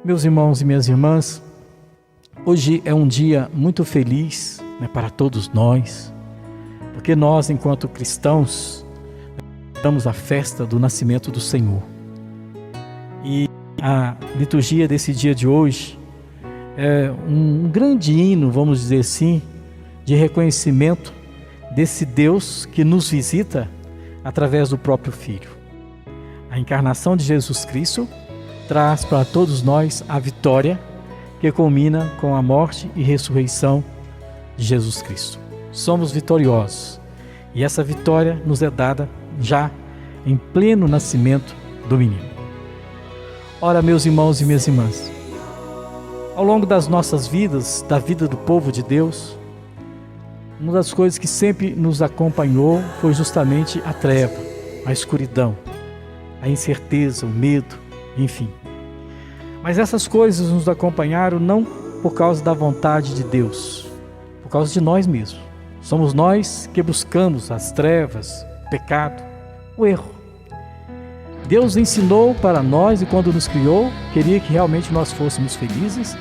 Meus irmãos e minhas irmãs, hoje é um dia muito feliz, para todos nós, porque nós, enquanto cristãos, damos a festa do nascimento do Senhor. E a liturgia desse dia de hoje é um grande hino, vamos dizer assim, de reconhecimento desse Deus que nos visita através do próprio Filho. A encarnação de Jesus Cristo traz para todos nós a vitória que culmina com a morte e ressurreição de Jesus Cristo. Somos vitoriosos e essa vitória nos é dada já em pleno nascimento do menino. Ora, meus irmãos e minhas irmãs, ao longo das nossas vidas, da vida do povo de Deus, uma das coisas que sempre nos acompanhou foi justamente a treva, a escuridão, a incerteza, o medo, enfim. Mas essas coisas nos acompanharam não por causa da vontade de Deus, por causa de nós mesmos. Somos nós que buscamos as trevas, o pecado, o erro. Deus ensinou para nós e quando nos criou, queria que realmente nós fôssemos felizes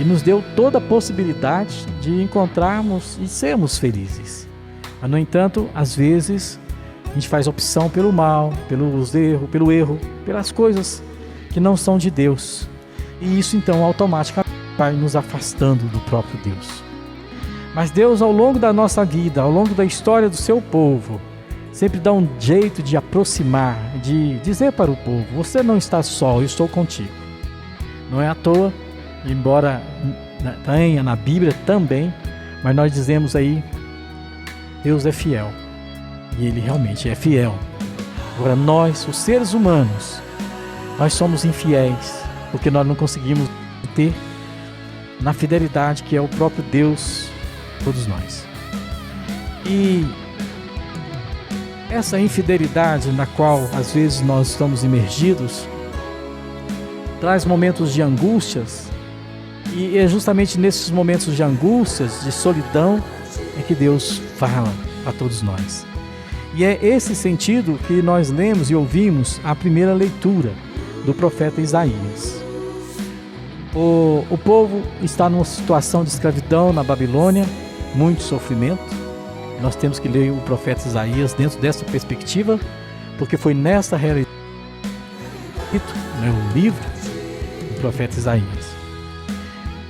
e nos deu toda a possibilidade de encontrarmos e sermos felizes. Mas, no entanto, às vezes, a gente faz opção pelo mal, pelo erro, pelas coisas que não são de Deus. E isso, então, automaticamente vai nos afastando do próprio Deus. Mas Deus, ao longo da nossa vida, ao longo da história do seu povo, sempre dá um jeito de aproximar, de dizer para o povo: você não está só, eu estou contigo. Não é à toa, embora tenha na Bíblia também, mas nós dizemos aí, Deus é fiel. E Ele realmente é fiel. Agora nós, os seres humanos, nós somos infiéis, porque nós não conseguimos ter na fidelidade que é o próprio Deus, todos nós. E essa infidelidade na qual às vezes nós estamos imergidos, traz momentos de angústias, e é justamente nesses momentos de angústias, de solidão, é que Deus fala a todos nós. E é esse sentido que nós lemos e ouvimos a primeira leitura do profeta Isaías. O povo está numa situação de escravidão na Babilônia, muito sofrimento. Nós temos que ler o profeta Isaías dentro dessa perspectiva, porque foi nessa realidade, o livro do profeta Isaías.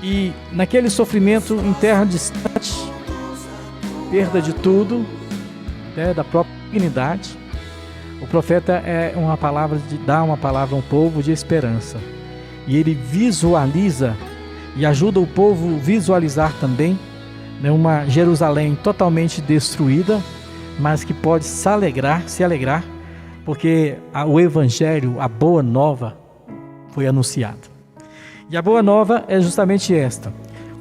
E naquele sofrimento em terra distante, perda de tudo, da própria dignidade, o profeta dá uma palavra ao povo de esperança. E ele visualiza e ajuda o povo a visualizar também uma Jerusalém totalmente destruída, mas que pode se alegrar, porque o Evangelho, a Boa Nova, foi anunciada. E a Boa Nova é justamente esta: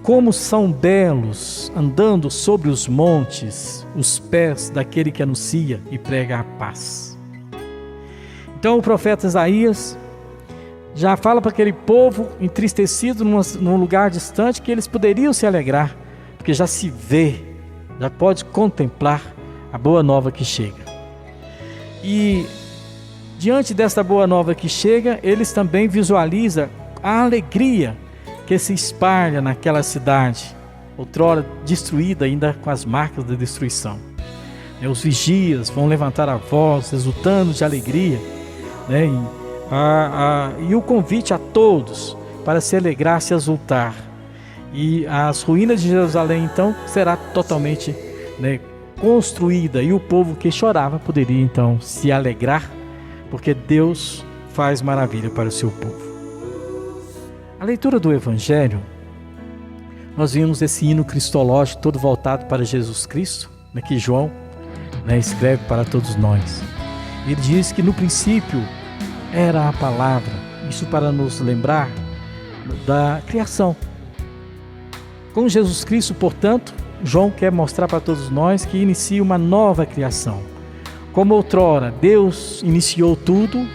como são belos, andando sobre os montes, os pés daquele que anuncia e prega a paz. Então o profeta Isaías já fala para aquele povo entristecido num lugar distante que eles poderiam se alegrar, porque já se vê, já pode contemplar a boa nova que chega. E diante dessa boa nova que chega, eles também visualizam a alegria que se espalha naquela cidade, outrora destruída ainda com as marcas da destruição. Os vigias vão levantar a voz, exultando de alegria, e o convite a todos para se alegrar, se exultar. E as ruínas de Jerusalém então será totalmente construída, e o povo que chorava poderia então se alegrar, porque Deus faz maravilha para o seu povo. A leitura do Evangelho, nós vimos esse hino cristológico todo voltado para Jesus Cristo, que João escreve para todos nós. Ele diz que no princípio era a palavra, isso para nos lembrar da criação. Com Jesus Cristo, portanto, João quer mostrar para todos nós que inicia uma nova criação. Como outrora Deus iniciou tudo,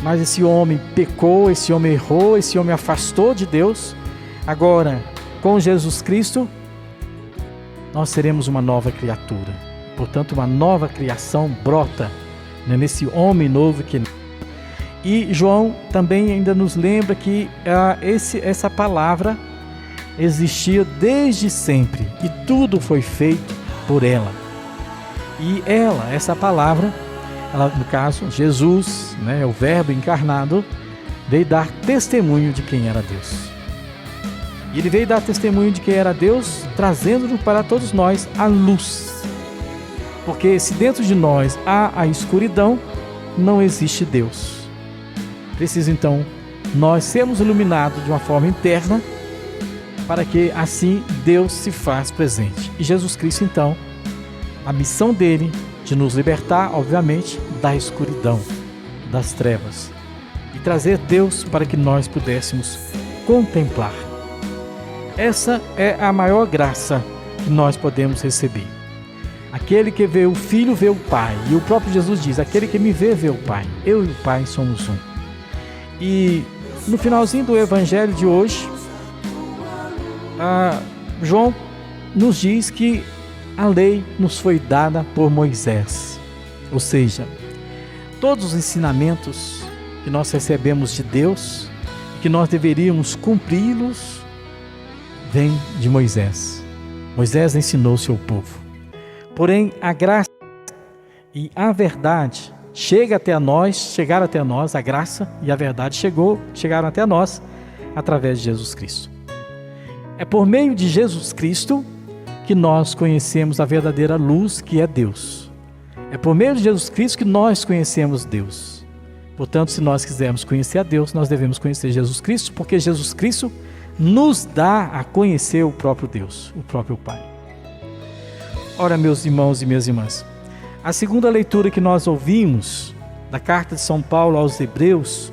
mas esse homem pecou, esse homem errou, esse homem afastou de Deus. Agora, com Jesus Cristo, nós seremos uma nova criatura. Portanto, uma nova criação brota nesse homem novo que E João também ainda nos lembra que essa palavra existia desde sempre e tudo foi feito por ela. E essa palavra, no caso, Jesus, o Verbo encarnado, veio dar testemunho de quem era Deus. E ele veio dar testemunho de quem era Deus, trazendo para todos nós a luz. Porque se dentro de nós há a escuridão, não existe Deus. Precisa então nós sermos iluminados de uma forma interna, para que assim Deus se faz presente. E Jesus Cristo então, a missão dele de nos libertar, obviamente, da escuridão, das trevas, e trazer Deus para que nós pudéssemos contemplar. Essa é a maior graça que nós podemos receber. Aquele que vê o Filho vê o Pai, e o próprio Jesus diz: aquele que me vê, vê o Pai. Eu e o Pai somos um. E no finalzinho do Evangelho de hoje, João nos diz que a lei nos foi dada por Moisés. Ou seja, todos os ensinamentos que nós recebemos de Deus, que nós deveríamos cumpri-los, vêm de Moisés. Moisés ensinou seu povo. Porém, a graça e a verdade chegaram até nós, a graça e a verdade chegaram até nós através de Jesus Cristo. É por meio de Jesus Cristo que nós conhecemos a verdadeira luz, que é Deus. É por meio de Jesus Cristo que nós conhecemos Deus. Portanto, se nós quisermos conhecer a Deus, nós devemos conhecer Jesus Cristo, porque Jesus Cristo nos dá a conhecer o próprio Deus, o próprio Pai. Ora, meus irmãos e minhas irmãs, a segunda leitura que nós ouvimos da carta de São Paulo aos Hebreus,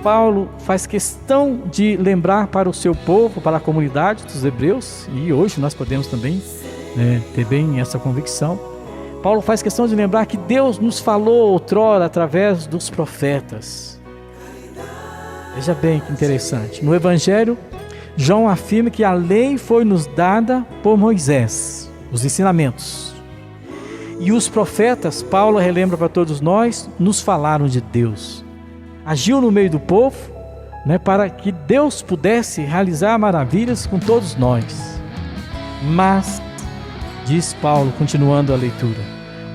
Paulo faz questão de lembrar para o seu povo, para a comunidade dos Hebreus, e hoje nós podemos também ter bem essa convicção. Paulo faz questão de lembrar que Deus nos falou outrora através dos profetas. Veja bem que interessante. No Evangelho, João afirma que a lei foi nos dada por Moisés, os ensinamentos. E os profetas, Paulo relembra para todos nós, nos falaram de Deus. Agiu no meio do povo, para que Deus pudesse realizar maravilhas com todos nós. Mas, diz Paulo, continuando a leitura,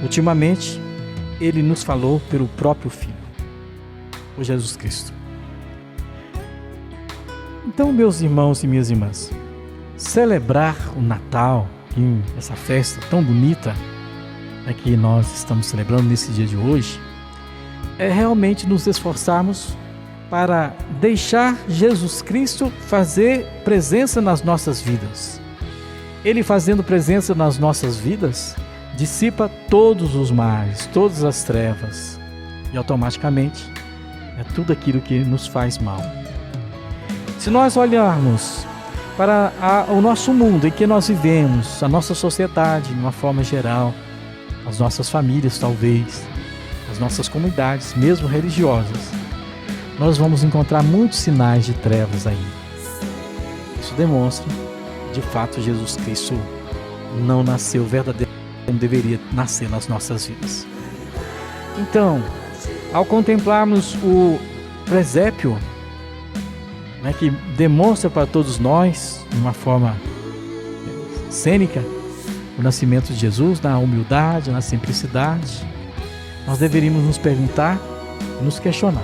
ultimamente, ele nos falou pelo próprio Filho, por Jesus Cristo. Então, meus irmãos e minhas irmãs, celebrar o Natal, essa festa tão bonita que nós estamos celebrando nesse dia de hoje, é realmente nos esforçarmos para deixar Jesus Cristo fazer presença nas nossas vidas. Ele fazendo presença nas nossas vidas, dissipa todos os males, todas as trevas, e automaticamente é tudo aquilo que nos faz mal. Se nós olharmos para o nosso mundo em que nós vivemos, a nossa sociedade de uma forma geral, as nossas famílias talvez, as nossas comunidades, mesmo religiosas, nós vamos encontrar muitos sinais de trevas ainda. Isso demonstra, de fato, Jesus Cristo não nasceu verdadeiramente como deveria nascer nas nossas vidas. Então, ao contemplarmos o presépio, que demonstra para todos nós, de uma forma cênica, o nascimento de Jesus, na humildade, na simplicidade, nós deveríamos nos perguntar e nos questionar.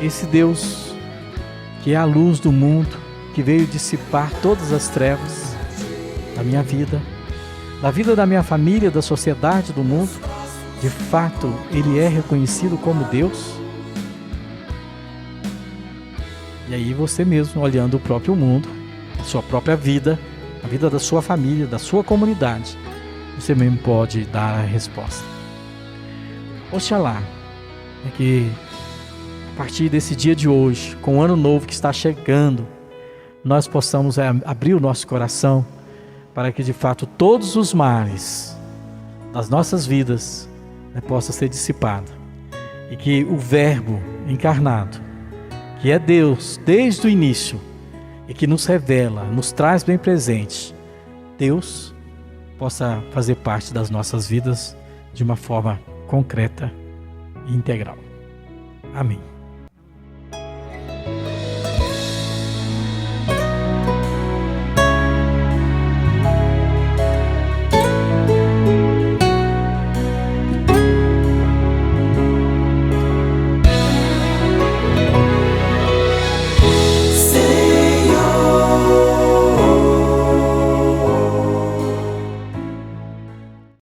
Esse Deus, que é a luz do mundo, que veio dissipar todas as trevas da minha vida, da vida da minha família, da sociedade, do mundo, de fato, Ele é reconhecido como Deus? E aí você mesmo, olhando o próprio mundo, a sua própria vida, a vida da sua família, da sua comunidade, você mesmo pode dar a resposta. Oxalá, que a partir desse dia de hoje, com o ano novo que está chegando, nós possamos abrir o nosso coração para que de fato todos os males das nossas vidas possam ser dissipados e que o Verbo encarnado, que é Deus desde o início e que nos revela, nos traz bem presente, Deus possa fazer parte das nossas vidas de uma forma concreta e integral. Amém.